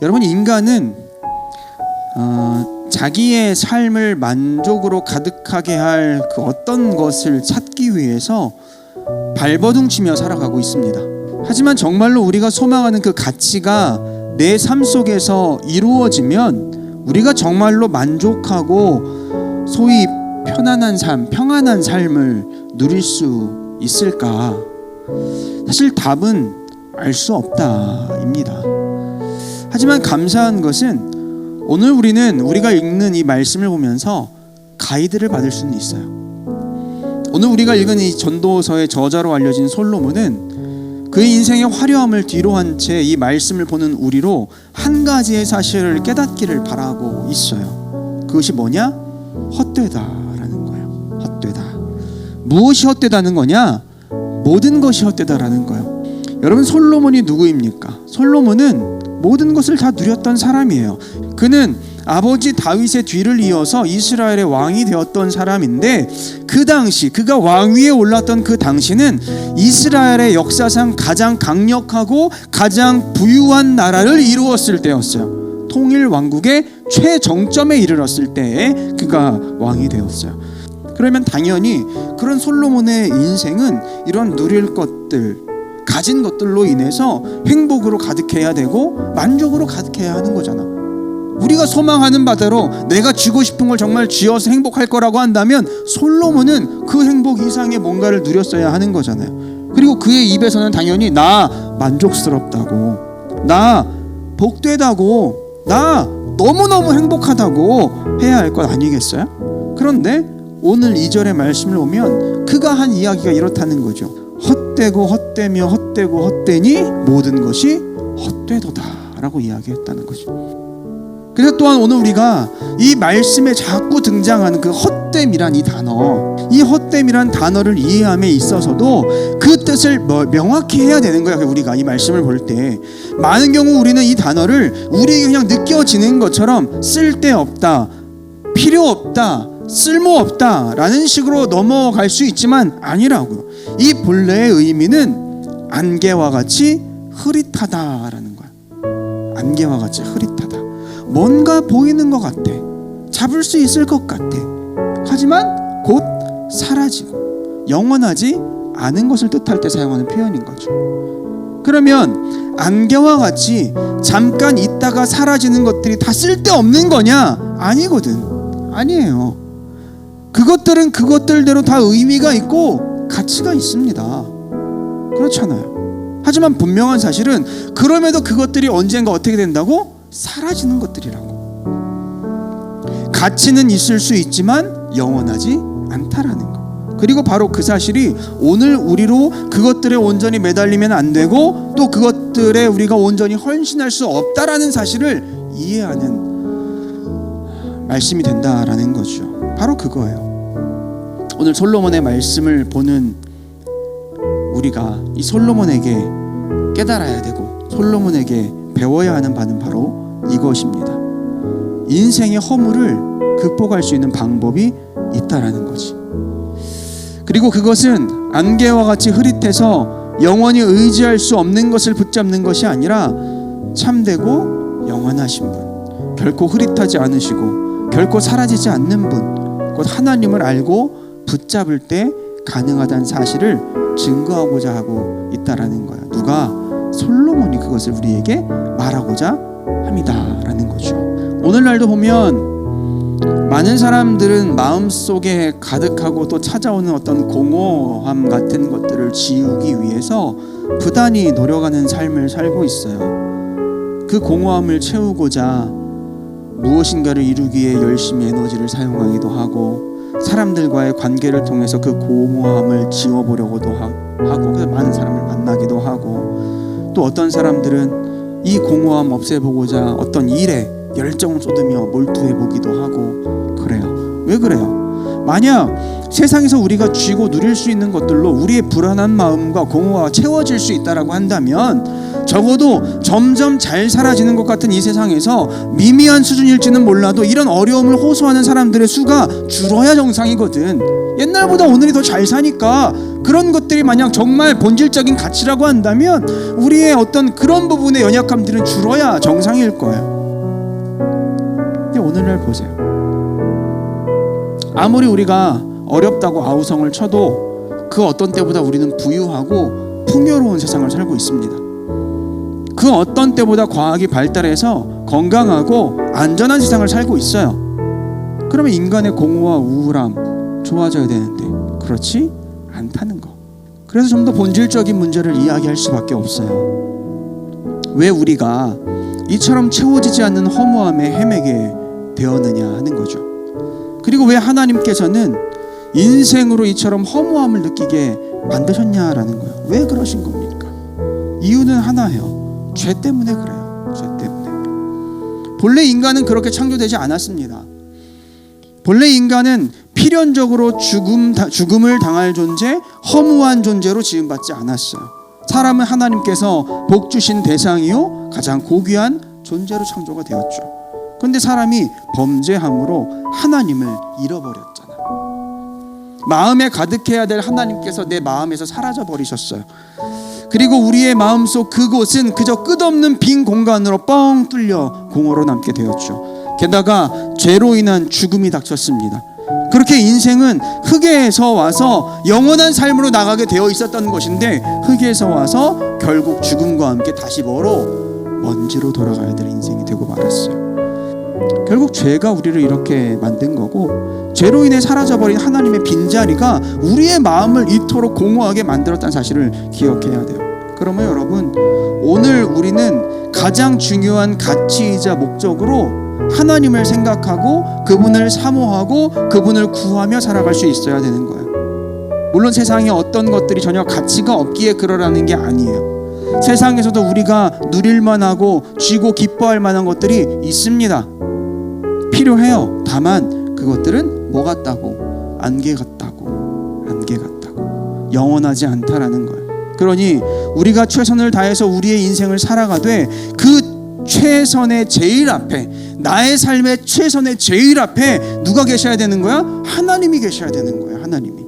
여러분, 인간은 자기의 삶을 만족으로 가득하게 할 그 어떤 것을 찾기 위해서 발버둥치며 살아가고 있습니다. 하지만 정말로 우리가 소망하는 그 가치가 내 삶 속에서 이루어지면 우리가 정말로 만족하고 소위 편안한 삶, 평안한 삶을 누릴 수 있을까? 사실 답은 알 수 없다입니다. 하지만 감사한 것은 오늘 우리가 읽는 이 말씀을 보면서 가이드를 받을 수는 있어요. 오늘 우리가 읽은 이 전도서의 저자로 알려진 솔로몬은 그의 인생의 화려함을 뒤로한 채 이 말씀을 보는 우리로 한 가지의 사실을 깨닫기를 바라고 있어요. 그것이 뭐냐? 헛되다라는 거예요. 헛되다. 무엇이 헛되다는 거냐? 모든 것이 헛되다라는 거예요. 여러분, 솔로몬이 누구입니까? 솔로몬은 모든 것을 다 누렸던 사람이에요. 그는 아버지 다윗의 뒤를 이어서 이스라엘의 왕이 되었던 사람인데, 그 당시 그가 왕위에 올랐던 그 당시는 이스라엘의 역사상 가장 강력하고 가장 부유한 나라를 이루었을 때였어요. 통일 왕국의 최정점에 이르렀을 때에 그가 왕이 되었어요. 그러면 당연히 그런 솔로몬의 인생은 이런 누릴 것들, 가진 것들로 인해서 행복으로 가득해야 되고 만족으로 가득해야 하는 거잖아. 우리가 소망하는 바대로 내가 쥐고 싶은 걸 정말 쥐어서 행복할 거라고 한다면 솔로몬은 그 행복 이상의 뭔가를 누렸어야 하는 거잖아요. 그리고 그의 입에서는 당연히 나 만족스럽다고, 나 복되다고, 나 너무너무 행복하다고 해야 할 것 아니겠어요? 그런데 오늘 2절의 말씀을 보면 그가 한 이야기가 이렇다는 거죠. 헛되고 헛되며 헛되고 헛되니 모든 것이 헛되도다 라고 이야기했다는 거죠. 그래서 또한 오늘 우리가 이 말씀에 자꾸 등장하는 그 헛됨이란 이 단어, 이 헛됨이란 단어를 이해함에 있어서도 그 뜻을 명확히 해야 되는 거야. 우리가 이 말씀을 볼 때 많은 경우 우리는 이 단어를 우리에게 그냥 느껴지는 것처럼 쓸데없다, 필요없다, 쓸모없다 라는 식으로 넘어갈 수 있지만 아니라고요. 이 본래의 의미는 안개와 같이 흐릿하다라는 거야. 안개와 같이 흐릿하다. 뭔가 보이는 것 같아, 잡을 수 있을 것 같아. 하지만 곧 사라지고 영원하지 않은 것을 뜻할 때 사용하는 표현인 거죠. 그러면 안개와 같이 잠깐 있다가 사라지는 것들이 다 쓸데없는 거냐? 아니거든. 아니에요. 그것들은 그것들대로 다 의미가 있고 가치가 있습니다. 그렇잖아요. 하지만 분명한 사실은 그럼에도 그것들이 언젠가 어떻게 된다고? 사라지는 것들이라고. 가치는 있을 수 있지만 영원하지 않다라는 거. 그리고 바로 그 사실이 오늘 우리로 그것들에 온전히 매달리면 안 되고 또 그것들에 우리가 온전히 헌신할 수 없다라는 사실을 이해하는 말씀이 된다라는 거죠. 바로 그거예요. 오늘 솔로몬의 말씀을 보는 우리가 이 솔로몬에게 깨달아야 되고 솔로몬에게 배워야 하는 바는 바로 이것입니다. 인생의 허물을 극복할 수 있는 방법이 있다라는 거지. 그리고 그것은 안개와 같이 흐릿해서 영원히 의지할 수 없는 것을 붙잡는 것이 아니라 참되고 영원하신 분, 결코 흐릿하지 않으시고 결코 사라지지 않는 분, 곧 하나님을 알고 붙잡을 때 가능하다는 사실을 증거하고자 하고 있다라는 거야. 누가? 솔로몬이 그것을 우리에게 말하고자 합니다라는 거죠. 오늘날도 보면 많은 사람들은 마음속에 가득하고 또 찾아오는 어떤 공허함 같은 것들을 지우기 위해서 부단히 노력하는 삶을 살고 있어요. 그 공허함을 채우고자 무엇인가를 이루기에 열심히 에너지를 사용하기도 하고 사람들과의 관계를 통해서 그 공허함을 지워보려고도 하고 그래서 많은 사람을 만나기도 하고 또 어떤 사람들은 이 공허함 없애보고자 어떤 일에 열정을 쏟으며 몰두해보기도 하고 그래요. 왜 그래요? 만약 세상에서 우리가 쥐고 누릴 수 있는 것들로 우리의 불안한 마음과 공허가 채워질 수 있다라고 한다면 적어도 점점 잘 사라지는 것 같은 이 세상에서 미미한 수준일지는 몰라도 이런 어려움을 호소하는 사람들의 수가 줄어야 정상이거든. 옛날보다 오늘이 더 잘 사니까 그런 것들이 만약 정말 본질적인 가치라고 한다면 우리의 어떤 그런 부분의 연약함들은 줄어야 정상일 거예요. 근데 오늘날 보세요. 아무리 우리가 어렵다고 아우성을 쳐도 그 어떤 때보다 우리는 부유하고 풍요로운 세상을 살고 있습니다. 그 어떤 때보다 과학이 발달해서 건강하고 안전한 세상을 살고 있어요. 그러면 인간의 공허와 우울함 좋아져야 되는데 그렇지 않다는 거. 그래서 좀 더 본질적인 문제를 이야기할 수밖에 없어요. 왜 우리가 이처럼 채워지지 않는 허무함에 헤매게 되었느냐 하는 거죠. 그리고 왜 하나님께서는 인생으로 이처럼 허무함을 느끼게 만드셨냐라는 거예요. 왜 그러신 겁니까? 이유는 하나예요. 죄 때문에 그래요. 죄 때문에. 본래 인간은 그렇게 창조되지 않았습니다. 본래 인간은 필연적으로 죽음을 당할 존재, 허무한 존재로 지음받지 않았어요. 사람은 하나님께서 복 주신 대상이요 가장 고귀한 존재로 창조가 되었죠. 그런데 사람이 범죄함으로 하나님을 잃어버렸잖아. 마음에 가득해야 될 하나님께서 내 마음에서 사라져 버리셨어요. 그리고 우리의 마음속 그곳은 그저 끝없는 빈 공간으로 뻥 뚫려 공허로 남게 되었죠. 게다가 죄로 인한 죽음이 닥쳤습니다. 그렇게 인생은 흙에서 와서 영원한 삶으로 나가게 되어 있었던 것인데 흙에서 와서 결국 죽음과 함께 다시 먼지로 돌아가야 될 인생이 되고 말았어요. 결국 죄가 우리를 이렇게 만든 거고 죄로 인해 사라져버린 하나님의 빈자리가 우리의 마음을 이토록 공허하게 만들었다는 사실을 기억해야 돼요. 그러면 여러분, 오늘 우리는 가장 중요한 가치이자 목적으로 하나님을 생각하고 그분을 사모하고 그분을 구하며 살아갈 수 있어야 되는 거예요. 물론 세상에 어떤 것들이 전혀 가치가 없기에 그러라는 게 아니에요. 세상에서도 우리가 누릴만하고 쥐고 기뻐할 만한 것들이 있습니다. 필요해요. 다만 그것들은 뭐 같다고? 안개 같다고. 안개 같다고. 영원하지 않다라는 거예요. 그러니 우리가 최선을 다해서 우리의 인생을 살아가되 그 최선의 제일 앞에, 나의 삶의 최선의 제일 앞에 누가 계셔야 되는 거야? 하나님이 계셔야 되는 거야. 하나님이.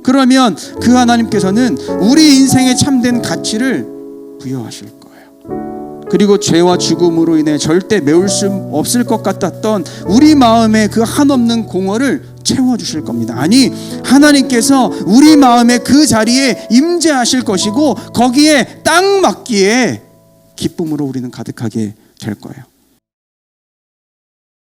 그러면 그 하나님께서는 우리 인생의 참된 가치를 부여하실 거예요. 그리고 죄와 죽음으로 인해 절대 메울 수 없을 것 같았던 우리 마음의 그 한없는 공허를 채워주실 겁니다. 아니, 하나님께서 우리 마음의 그 자리에 임재하실 것이고 거기에 딱 맞기에 기쁨으로 우리는 가득하게 될 거예요.